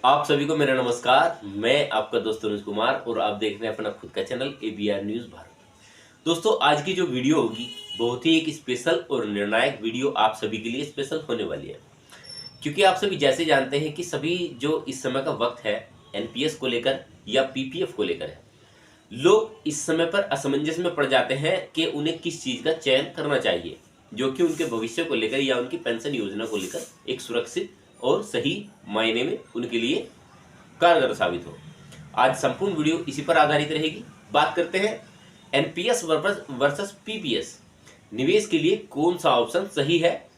आप सभी को मेरा नमस्कार। मैं आपका दोस्त अनुज कुमार और आप देख रहे हैं अपना खुद का चैनल ABR न्यूज़ भारत। दोस्तों, आज की जो वीडियो होगी बहुत ही एक स्पेशल और निर्णायक वीडियो आप सभी के लिए स्पेशल होने वाली है, क्योंकि आप सभी जैसे जानते हैं कि सभी जो इस समय का वक्त है NPS को लेकर या PPF को लेकर है, लोग इस समय पर असमंजस में पड़ जाते हैं कि उन्हें किस चीज़ का चयन करना चाहिए जो कि उनके भविष्य को लेकर या उनकी पेंशन योजना को लेकर एक सुरक्षित और सही मायने में उनके लिए कारगर साबित हो। आज संपूर्ण वीडियो इसी पर आधारित रहेगी। बात करते हैं NPS वर्सेस PPS, निवेश के लिए कौन सा ऑप्शन सही है।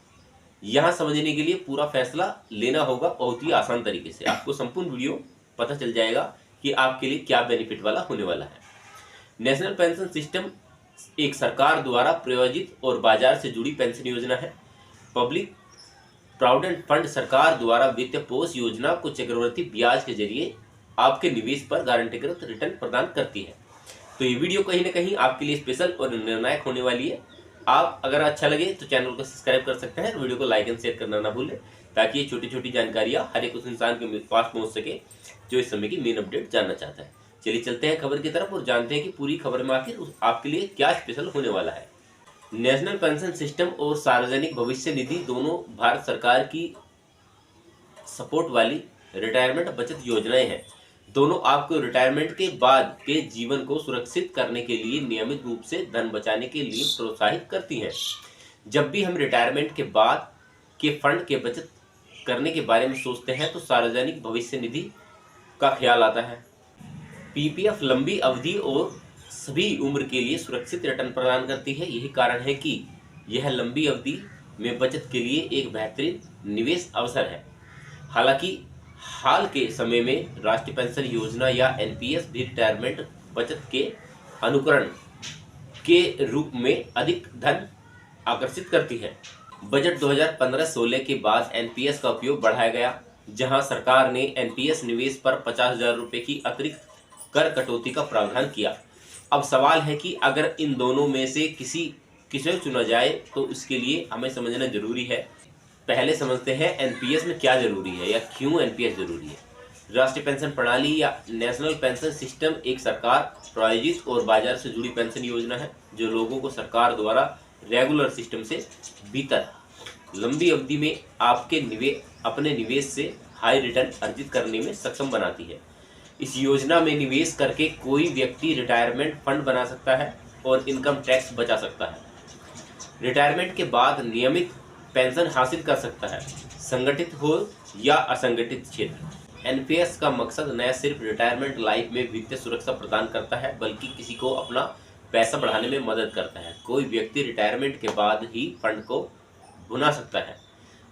यहाँ समझने के लिए पूरा फैसला लेना होगा बहुत ही आसान तरीके से। आपको संपूर्ण वीडियो पता चल जाएगा कि आपके लिए क्या बेनिफिट वाला होने वाला है। नेशनल पेंशन सिस्टम एक सरकार द्वारा प्रायोजित और बाजार से जुड़ी पेंशन योजना है। पब्लिक प्रोविडेंट फंड सरकार द्वारा वित्त पोष योजना को चक्रवर्ती ब्याज के जरिए आपके निवेश पर गारंटीकृत रिटर्न प्रदान करती है। तो ये वीडियो कहीं ना कहीं आपके लिए स्पेशल और निर्णायक होने वाली है। आप अगर अच्छा लगे तो चैनल को सब्सक्राइब कर सकते हैं, वीडियो को लाइक एंड शेयर करना ना भूलें, ताकि ये छोटी छोटी जानकारियां हर एक उस इंसान के पास पहुंच सके जो इस समय की मेन अपडेट जानना चाहता है। चलिए चलते हैं खबर की तरफ और जानते हैं कि पूरी खबर में आखिर आपके लिए क्या स्पेशल होने वाला है। नेशनल पेंशन सिस्टम और सार्वजनिक भविष्य निधि दोनों भारत सरकार की सपोर्ट वाली रिटायरमेंट बचत योजनाएं हैं। दोनों आपको रिटायरमेंट के बाद के जीवन को सुरक्षित करने के लिए नियमित रूप से धन बचाने के लिए प्रोत्साहित करती हैं। जब भी हम रिटायरमेंट के बाद के फंड के बचत करने के बारे में सोचते हैं तो सार्वजनिक भविष्य निधि का ख्याल आता है। PPF लंबी अवधि और सभी उम्र के लिए सुरक्षित रिटर्न प्रदान करती है। यही कारण है कि यह लंबी अवधि में बचत के लिए एक बेहतरीन निवेश अवसर है। हालांकि हाल के समय में राष्ट्रीय पेंशन योजना या NPS भी रिटायरमेंट बचत के अनुकरण के रूप में अधिक धन आकर्षित करती है। बजट 2015-16 के बाद NPS का उपयोग बढ़ाया गया, जहां सरकार ने NPS निवेश पर 50,000 रुपये की अतिरिक्त कर कटौती का प्रावधान किया। अब सवाल है कि अगर इन दोनों में से किसे चुना जाए तो इसके लिए हमें समझना जरूरी है। पहले समझते हैं NPS में क्या जरूरी है या क्यों NPS जरूरी है। राष्ट्रीय पेंशन प्रणाली या नेशनल पेंशन सिस्टम एक सरकार प्रायोजित और बाजार से जुड़ी पेंशन योजना है जो लोगों को सरकार द्वारा रेगुलर सिस्टम से भीतर लंबी अवधि में अपने निवेश से हाई रिटर्न अर्जित करने में सक्षम बनाती है। इस योजना में निवेश करके कोई व्यक्ति रिटायरमेंट फंड बना सकता है और इनकम टैक्स बचा सकता है। रिटायरमेंट के बाद नियमित पेंशन हासिल कर सकता है, संगठित हो या असंगठित क्षेत्र। NPS का मकसद न सिर्फ रिटायरमेंट लाइफ में वित्तीय सुरक्षा प्रदान करता है बल्कि किसी को अपना पैसा बढ़ाने में मदद करता है। कोई व्यक्ति रिटायरमेंट के बाद ही फंड को भुना सकता है,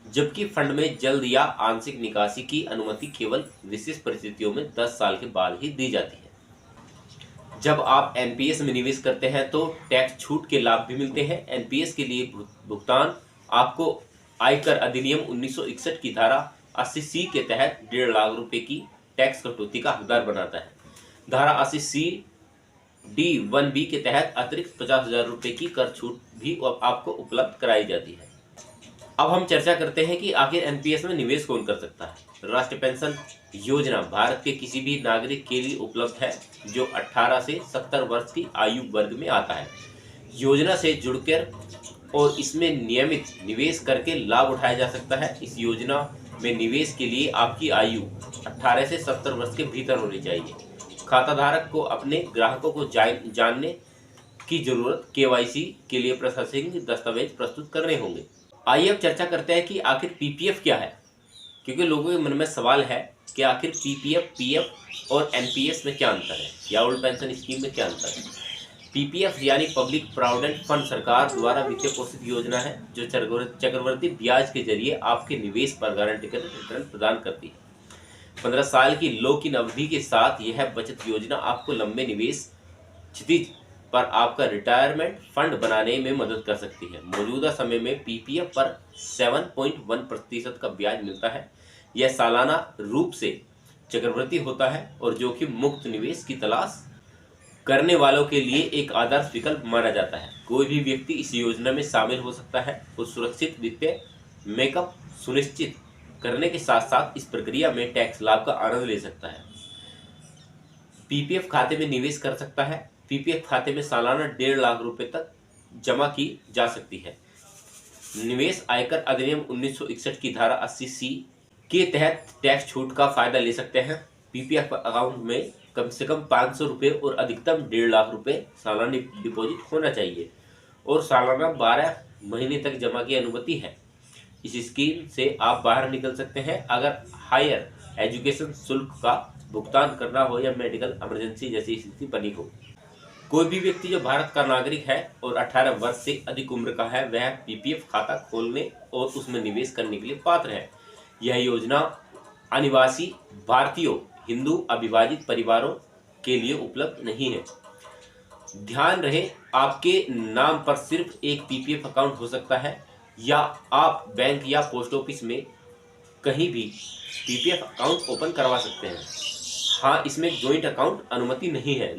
जबकि फंड में जल्द या आंशिक निकासी की अनुमति केवल विशेष परिस्थितियों में 10 साल के बाद ही दी जाती है। जब आप NPS में निवेश करते हैं तो टैक्स छूट के लाभ भी मिलते हैं। NPS के लिए भुगतान आपको आयकर अधिनियम 1961 की धारा 80C के तहत 1.5 लाख रुपए की टैक्स कटौती का हकदार बनाता है। धारा 80C D1B के तहत अतिरिक्त 50,000 रुपए की कर छूट भी आपको उपलब्ध कराई जाती है। अब हम चर्चा करते हैं कि आखिर NPS में निवेश कौन कर सकता है। राष्ट्रीय पेंशन योजना भारत के किसी भी नागरिक के लिए उपलब्ध है जो 18 से 70 वर्ष की आयु वर्ग में आता है। योजना से जुड़कर और इसमें नियमित निवेश करके लाभ उठाया जा सकता है। इस योजना में निवेश के लिए आपकी आयु 18 से 70 वर्ष के भीतर होनी चाहिए। खाताधारक को अपने ग्राहकों को जानने की जरूरत KYC के लिए प्रशासनिक दस्तावेज प्रस्तुत करने होंगे। आइए अब चर्चा करते हैं कि आखिर PPF क्या है, क्योंकि लोगों के मन में सवाल है कि आखिर PPF, PF और NPS में क्या अंतर है या ओल्ड पेंशन स्कीम में क्या अंतर है। PPF यानी पब्लिक प्रोविडेंट फंड सरकार द्वारा वित्तीय पोषित योजना है जो चक्रवर्ती ब्याज के जरिए आपके निवेश पर गारंटीकृत रिटर्न प्रदान करती है। 15 साल की लॉक इन अवधि के साथ यह बचत योजना आपको लंबे निवेश क्षितिज पर आपका रिटायरमेंट फंड बनाने में मदद कर सकती है। मौजूदा समय में PPF पर 7.1% का ब्याज मिलता है। यह सालाना रूप से चक्रवृद्धि होता है और जोखिम मुक्त निवेश की तलाश करने वालों के लिए एक आदर्श विकल्प माना जाता है। कोई भी व्यक्ति इस योजना में शामिल हो सकता है और सुरक्षित वित्तीय मेकअप सुनिश्चित करने के साथ साथ इस प्रक्रिया में टैक्स लाभ का आनंद ले सकता है। पीपीएफ खाते में निवेश कर सकता है। पीपीएफ खाते में सालाना 1.5 लाख रुपए तक जमा की जा सकती है। निवेश आयकर अधिनियम 1961 की धारा 80C के तहत टैक्स छूट का फायदा ले सकते हैं। पीपीएफ अकाउंट में कम से कम 500 रुपये और अधिकतम 1.5 लाख रुपए सालाना डिपॉजिट होना चाहिए और सालाना 12 महीने तक जमा की अनुमति है। इस स्कीम से आप बाहर निकल सकते हैं अगर हायर एजुकेशन शुल्क का भुगतान करना हो या मेडिकल इमरजेंसी जैसी स्थिति बनी हो। कोई भी व्यक्ति जो भारत का नागरिक है और 18 वर्ष से अधिक उम्र का है वह पीपीएफ खाता खोलने और उसमें निवेश करने के लिए पात्र है। यह योजना अनिवासी भारतीयों हिंदू अविभाजित परिवारों के लिए उपलब्ध नहीं है। ध्यान रहे, आपके नाम पर सिर्फ एक पीपीएफ अकाउंट हो सकता है या आप बैंक या पोस्ट ऑफिस में कहीं भी पीपीएफ अकाउंट ओपन करवा सकते हैं। हाँ, इसमें जॉइंट अकाउंट अनुमति नहीं है।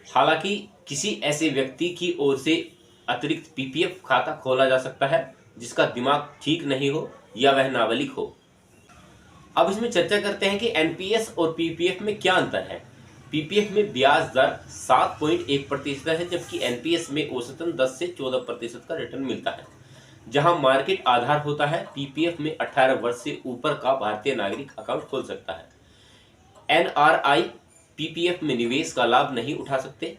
हालांकि किसी ऐसे व्यक्ति की ओर से अतिरिक्त पीपीएफ खाता खोला जा सकता है जिसका दिमाग ठीक नहीं हो या वह नाबालिग हो। अब इसमें चर्चा करते हैं कि एनपीएस और पीपीएफ में क्या अंतर है। पीपीएफ में ब्याज दर 7.1% है जबकि एनपीएस में औसतन 10 से 14% का रिटर्न मिलता है। जहां मार्केट आधार होता है, पीपीएफ में 18 वर्ष से ऊपर का भारतीय नागरिक अकाउंट खोल सकता है। एनआरआई पीपीएफ में निवेश का लाभ नहीं उठा सकते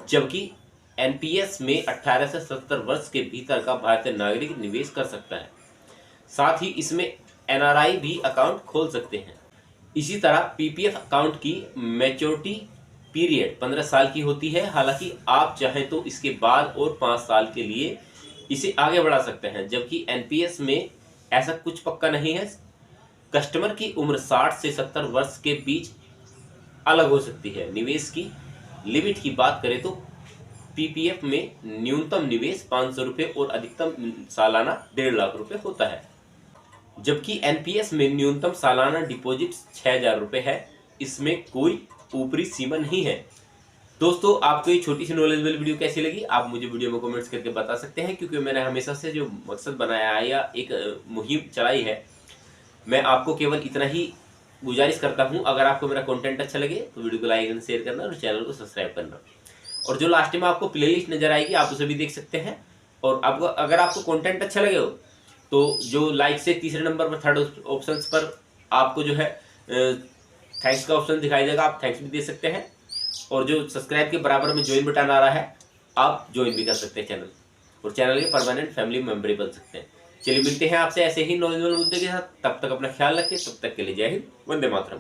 जबकि एनपीएस में 18 से 70 वर्ष के भीतर का भारतीय नागरिक निवेश कर सकता है। साथ ही इसमें एनआरआई भी अकाउंट खोल सकते हैं। इसी तरह पीपीएफ अकाउंट की मैच्योरिटी पीरियड 15 साल की होती है। हालांकि आप चाहें तो इसके बाद और 5 साल के लिए इसे आगे बढ़ा सकते हैं जबकि एनपीएस में ऐसा कुछ पक्का नहीं है। कस्टमर की उम्र 60 से 70 वर्ष के बीच अलग हो सकती है। निवेश की लिमिट की बात करें तो पीपीएफ में न्यूनतम निवेश 500 रुपये और अधिकतम सालाना 1.5 लाख रुपए होता है जबकि एनपीएस में न्यूनतम सालाना डिपॉजिट 6,000 रुपये है। इसमें कोई ऊपरी सीमा नहीं है। दोस्तों, आपको ये छोटी सी नॉलेजेबल वीडियो कैसी लगी आप मुझे वीडियो में कमेंट्स करके बता सकते हैं, क्योंकि मैंने हमेशा से जो मकसद बनाया है या एक मुहिम चलाई है, मैं आपको केवल इतना ही गुजारिश करता हूं। अगर आपको मेरा कंटेंट अच्छा लगे तो वीडियो को लाइक एंड शेयर करना और चैनल को सब्सक्राइब करना। और जो लास्ट में आपको प्लेलिस्ट नजर आएगी आप उसे भी देख सकते हैं। और आपको अगर आपको कंटेंट अच्छा लगे हो तो जो लाइक से तीसरे नंबर पर थर्ड ऑप्शन पर आपको जो है थैंक्स का ऑप्शन दिखाई देगा, आप थैंक्स भी दे सकते हैं। और जो सब्सक्राइब के बराबर में ज्वाइन बटन आ रहा है आप ज्वाइन भी कर सकते हैं चैनल और चैनल के परमानेंट फैमिली मेंबर बन सकते हैं। चलिए मिलते हैं आपसे ऐसे ही नॉलेजेबल मुद्दे के साथ। तब तक अपना ख्याल रखें। तब तक के लिए जय हिंद, वंदे मातरम।